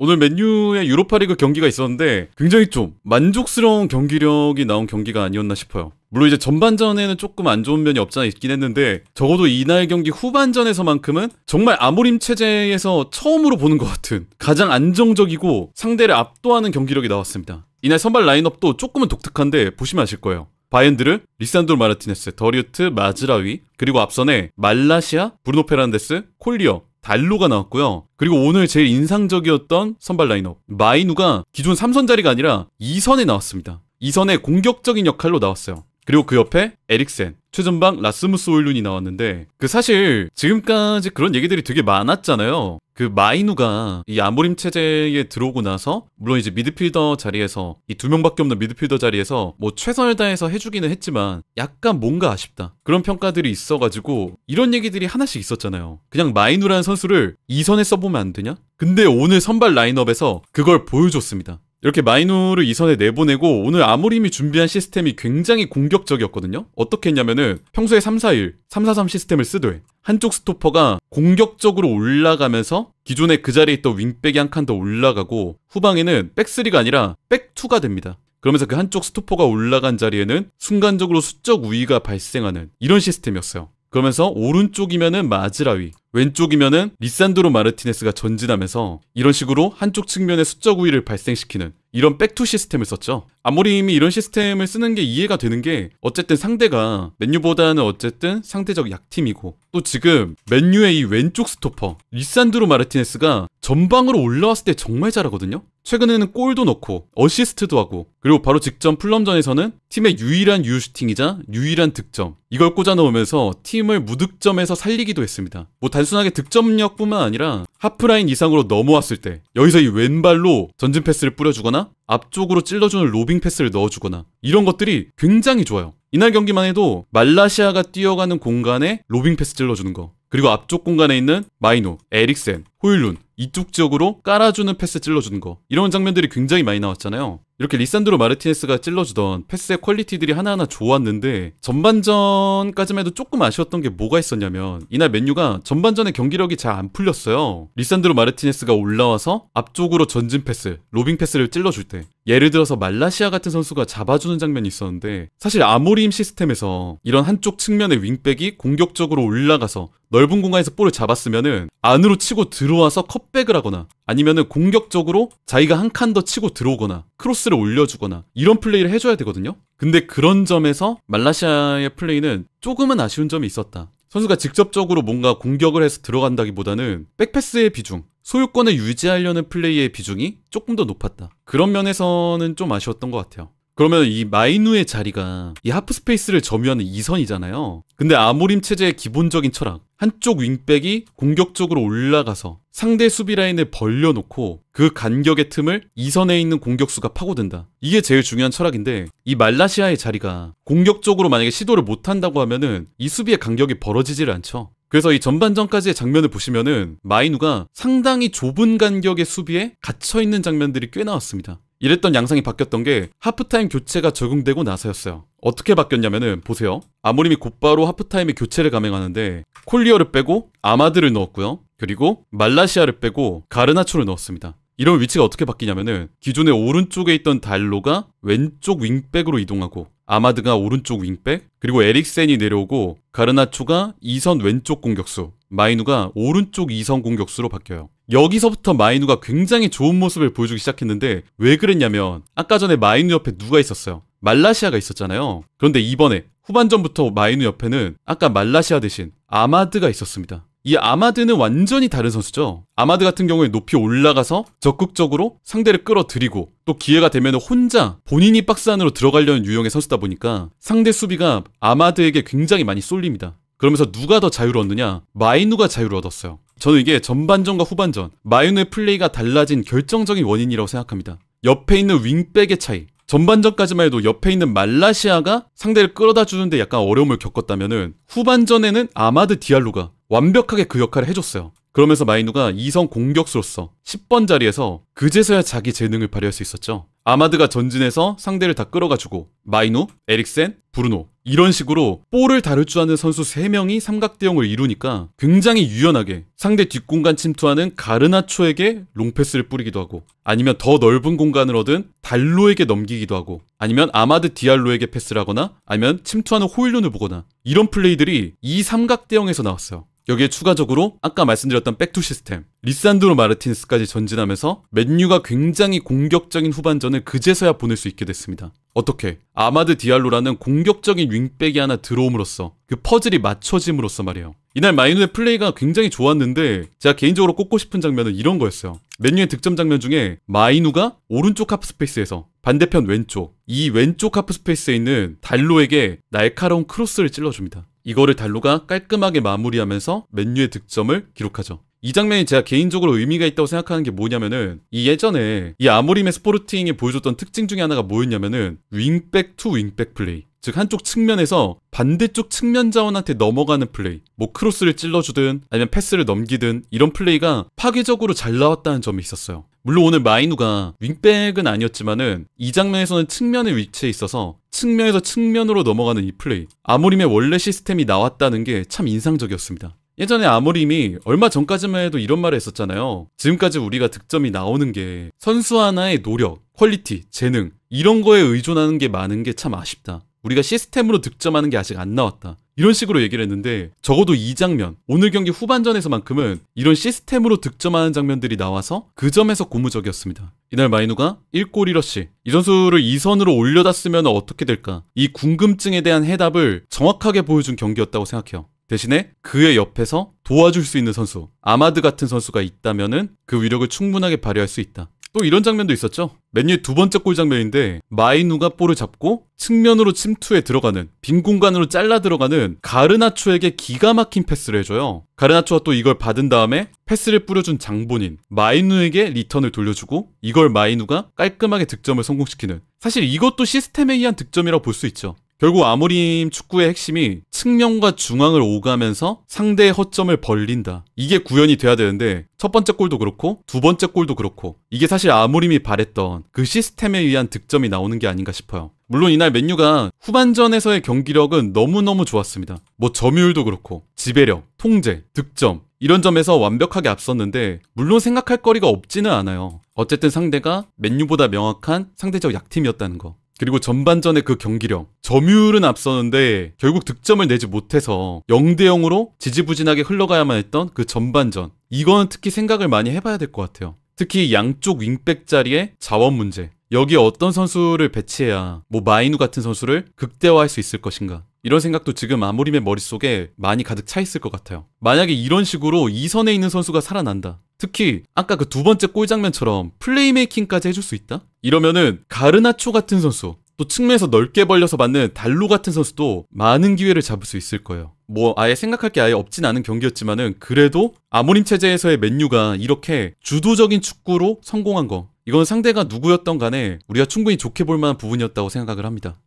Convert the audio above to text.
오늘 맨유의 유로파리그 경기가 있었는데 굉장히 좀 만족스러운 경기력이 나온 경기가 아니었나 싶어요. 물론 이제 전반전에는 조금 안 좋은 면이 없지 않아 있긴 했는데 적어도 이날 경기 후반전에서만큼은 정말 아모림 체제에서 처음으로 보는 것 같은 가장 안정적이고 상대를 압도하는 경기력이 나왔습니다. 이날 선발 라인업도 조금은 독특한데 보시면 아실 거예요. 바이엔드르, 리산드로 마르티네스, 더리우트, 마즈라위, 그리고 앞선에 말라시아, 브루노 페란데스, 콜리어, 달로가 나왔고요. 그리고 오늘 제일 인상적이었던 선발 라인업 마이누가 기존 3선 자리가 아니라 2선에 나왔습니다. 2선에 공격적인 역할로 나왔어요. 그리고 그 옆에 에릭센, 최전방 라스무스 호일룬이 나왔는데 사실 지금까지 그런 얘기들이 되게 많았잖아요. 마이누가 이 아모림 체제에 들어오고 나서 물론 이제 미드필더 자리에서 이 2명밖에 없는 미드필더 자리에서 뭐 최선을 다해서 해주기는 했지만 약간 뭔가 아쉽다 그런 평가들이 있어가지고 이런 얘기들이 하나씩 있었잖아요. 그냥 마이누라는 선수를 2선에 써보면 안 되냐? 근데 오늘 선발 라인업에서 그걸 보여줬습니다. 이렇게 마이누를 2선에 내보내고 오늘 아모림이 준비한 시스템이 굉장히 공격적이었거든요. 어떻게 했냐면은 평소에 3-4-1, 3-4-3 시스템을 쓰되 한쪽 스토퍼가 공격적으로 올라가면서 기존에 그 자리에 있던 윙백이 한 칸 더 올라가고 후방에는 백3가 아니라 백2가 됩니다. 그러면서 그 한쪽 스토퍼가 올라간 자리에는 순간적으로 수적 우위가 발생하는 이런 시스템이었어요. 그러면서 오른쪽이면은 마즈라위, 왼쪽이면은 리산드로 마르티네스가 전진하면서 이런 식으로 한쪽 측면에 수적 우위를 발생시키는 이런 백투 시스템을 썼죠. 아모림이 이런 시스템을 쓰는 게 이해가 되는 게 어쨌든 상대가 맨유보다는 어쨌든 상대적 약팀이고 또 지금 맨유의 이 왼쪽 스토퍼 리산드로 마르티네스가 전방으로 올라왔을 때 정말 잘하거든요. 최근에는 골도 넣고 어시스트도 하고 그리고 바로 직전 풀럼전에서는 팀의 유일한 유슈팅이자 유일한 득점 이걸 꽂아 넣으면서 팀을 무득점에서 살리기도 했습니다. 뭐 단순하게 득점력뿐만 아니라 하프라인 이상으로 넘어왔을 때 여기서 이 왼발로 전진 패스를 뿌려주거나 앞쪽으로 찔러주는 로빙 패스를 넣어주거나 이런 것들이 굉장히 좋아요. 이날 경기만 해도 말라시아가 뛰어가는 공간에 로빙 패스 찔러주는 거 그리고 앞쪽 공간에 있는 마이누, 에릭센, 호일룬 이쪽 지역으로 깔아주는 패스 찔러주는 거 이런 장면들이 굉장히 많이 나왔잖아요. 이렇게 리산드로 마르티네스가 찔러주던 패스의 퀄리티들이 하나하나 좋았는데 전반전까지만 해도 조금 아쉬웠던 게 뭐가 있었냐면 이날 맨유가 전반전에 경기력이 잘 안 풀렸어요. 리산드로 마르티네스가 올라와서 앞쪽으로 전진 패스, 로빙 패스를 찔러줄 때 예를 들어서 말라시아 같은 선수가 잡아주는 장면이 있었는데 사실 아모림 시스템에서 이런 한쪽 측면의 윙백이 공격적으로 올라가서 넓은 공간에서 볼을 잡았으면은 안으로 치고 들어와서 컷백을 하거나 아니면은 공격적으로 자기가 한 칸 더 치고 들어오거나 크로스를 올려주거나 이런 플레이를 해줘야 되거든요. 근데 그런 점에서 말라시아의 플레이는 조금은 아쉬운 점이 있었다. 선수가 직접적으로 뭔가 공격을 해서 들어간다기보다는 백패스의 비중, 소유권을 유지하려는 플레이의 비중이 조금 더 높았다. 그런 면에서는 좀 아쉬웠던 것 같아요. 그러면 이 마이누의 자리가 이 하프 스페이스를 점유하는 2선이잖아요. 근데 아모림 체제의 기본적인 철학 한쪽 윙백이 공격적으로 올라가서 상대 수비 라인을 벌려놓고 그 간격의 틈을 2선에 있는 공격수가 파고든다. 이게 제일 중요한 철학인데 이 말라시아의 자리가 공격적으로 만약에 시도를 못한다고 하면은 이 수비의 간격이 벌어지질 않죠. 그래서 이 전반전까지의 장면을 보시면은 마이누가 상당히 좁은 간격의 수비에 갇혀있는 장면들이 꽤 나왔습니다. 이랬던 양상이 바뀌었던 게 하프타임 교체가 적용되고 나서였어요. 어떻게 바뀌었냐면은 보세요. 아모림이 곧바로 하프타임에 교체를 감행하는데 콜리어를 빼고 아마드를 넣었고요. 그리고 말라시아를 빼고 가르나초를 넣었습니다. 이런 위치가 어떻게 바뀌냐면은 기존에 오른쪽에 있던 달로가 왼쪽 윙백으로 이동하고 아마드가 오른쪽 윙백 그리고 에릭센이 내려오고 가르나초가 2선 왼쪽 공격수 마이누가 오른쪽 2선 공격수로 바뀌어요. 여기서부터 마이누가 굉장히 좋은 모습을 보여주기 시작했는데 왜 그랬냐면 아까 전에 마이누 옆에 누가 있었어요? 말라시아가 있었잖아요. 그런데 이번에 후반전부터 마이누 옆에는 아까 말라시아 대신 아마드가 있었습니다. 이 아마드는 완전히 다른 선수죠. 아마드 같은 경우에 높이 올라가서 적극적으로 상대를 끌어들이고 또 기회가 되면 혼자 본인이 박스 안으로 들어가려는 유형의 선수다 보니까 상대 수비가 아마드에게 굉장히 많이 쏠립니다. 그러면서 누가 더 자유를 얻느냐? 마이누가 자유를 얻었어요. 저는 이게 전반전과 후반전 마이누의 플레이가 달라진 결정적인 원인이라고 생각합니다. 옆에 있는 윙백의 차이. 전반전까지만 해도 옆에 있는 말라시아가 상대를 끌어다 주는데 약간 어려움을 겪었다면은 후반전에는 아마드 디알로가 완벽하게 그 역할을 해줬어요. 그러면서 마이누가 2선 공격수로서 10번 자리에서 그제서야 자기 재능을 발휘할 수 있었죠. 아마드가 전진해서 상대를 다 끌어가지고 마이누, 에릭센, 브루노 이런 식으로 볼을 다룰 줄 아는 선수 3명이 삼각대형을 이루니까 굉장히 유연하게 상대 뒷공간 침투하는 가르나초에게 롱패스를 뿌리기도 하고, 아니면 더 넓은 공간을 얻은 달로에게 넘기기도 하고, 아니면 아마드 디알로에게 패스를 하거나, 아니면 침투하는 호일룬을 보거나, 이런 플레이들이 이 삼각대형에서 나왔어요. 여기에 추가적으로 아까 말씀드렸던 백투 시스템, 리산드로 마르티네스까지 전진하면서 맨유가 굉장히 공격적인 후반전을 그제서야 보낼 수 있게 됐습니다. 어떻게? 아마드 디알로라는 공격적인 윙백이 하나 들어옴으로써, 그 퍼즐이 맞춰짐으로써 말이에요. 이날 마이누의 플레이가 굉장히 좋았는데 제가 개인적으로 꼽고 싶은 장면은 이런 거였어요. 맨유의 득점 장면 중에 마이누가 오른쪽 하프스페이스에서 반대편 왼쪽, 이 왼쪽 하프스페이스에 있는 달로에게 날카로운 크로스를 찔러줍니다. 이거를 달로가 깔끔하게 마무리하면서 맨유의 득점을 기록하죠. 이 장면이 제가 개인적으로 의미가 있다고 생각하는 게 뭐냐면은, 이 예전에 이 아모림의 스포르팅이 보여줬던 특징 중에 하나가 뭐였냐면은 윙백 투 윙백 플레이, 즉 한쪽 측면에서 반대쪽 측면 자원한테 넘어가는 플레이, 뭐 크로스를 찔러주든 아니면 패스를 넘기든 이런 플레이가 파괴적으로 잘 나왔다는 점이 있었어요. 물론 오늘 마이누가 윙백은 아니었지만은 이 장면에서는 측면의 위치에 있어서 측면에서 측면으로 넘어가는 이 플레이, 아모림의 원래 시스템이 나왔다는 게 참 인상적이었습니다. 예전에 아모림이 얼마 전까지만 해도 이런 말을 했었잖아요. 지금까지 우리가 득점이 나오는 게 선수 하나의 노력, 퀄리티, 재능, 이런 거에 의존하는 게 많은 게 참 아쉽다. 우리가 시스템으로 득점하는 게 아직 안 나왔다. 이런 식으로 얘기를 했는데, 적어도 이 장면, 오늘 경기 후반전에서만큼은 이런 시스템으로 득점하는 장면들이 나와서 그 점에서 고무적이었습니다. 이날 마이누가 1골 1어시, 이 선수를 2선으로 올려다 쓰면 어떻게 될까? 이 궁금증에 대한 해답을 정확하게 보여준 경기였다고 생각해요. 대신에 그의 옆에서 도와줄 수 있는 선수, 아마드 같은 선수가 있다면은 그 위력을 충분하게 발휘할 수 있다. 또 이런 장면도 있었죠. 맨유의 두 번째 골 장면인데, 마이누가 볼을 잡고 측면으로 침투해 들어가는, 빈 공간으로 잘라 들어가는 가르나초에게 기가 막힌 패스를 해줘요. 가르나초가 또 이걸 받은 다음에 패스를 뿌려준 장본인 마이누에게 리턴을 돌려주고, 이걸 마이누가 깔끔하게 득점을 성공시키는, 사실 이것도 시스템에 의한 득점이라고 볼 수 있죠. 결국 아모림 축구의 핵심이 측면과 중앙을 오가면서 상대의 허점을 벌린다. 이게 구현이 돼야 되는데, 첫 번째 골도 그렇고 두 번째 골도 그렇고, 이게 사실 아모림이 바랬던 그 시스템에 의한 득점이 나오는 게 아닌가 싶어요. 물론 이날 맨유가 후반전에서의 경기력은 너무너무 좋았습니다. 뭐 점유율도 그렇고 지배력, 통제, 득점, 이런 점에서 완벽하게 앞섰는데, 물론 생각할 거리가 없지는 않아요. 어쨌든 상대가 맨유보다 명확한 상대적 약팀이었다는 거. 그리고 전반전의 그 경기력, 점유율은 앞서는데 결국 득점을 내지 못해서 0대 0으로 지지부진하게 흘러가야만 했던 그 전반전, 이거는 특히 생각을 많이 해봐야 될 것 같아요. 특히 양쪽 윙백 자리의 자원 문제, 여기에 어떤 선수를 배치해야 뭐 마이누 같은 선수를 극대화할 수 있을 것인가, 이런 생각도 지금 아모림의 머릿속에 많이 가득 차 있을 것 같아요. 만약에 이런 식으로 2선에 있는 선수가 살아난다, 특히 아까 그 두 번째 골 장면처럼 플레이메이킹까지 해줄 수 있다? 이러면은 가르나초 같은 선수, 또 측면에서 넓게 벌려서 맞는 달로 같은 선수도 많은 기회를 잡을 수 있을 거예요. 뭐 아예 생각할 게 아예 없진 않은 경기였지만은, 그래도 아모림 체제에서의 맨유가 이렇게 주도적인 축구로 성공한 거, 이건 상대가 누구였던 간에 우리가 충분히 좋게 볼 만한 부분이었다고 생각을 합니다.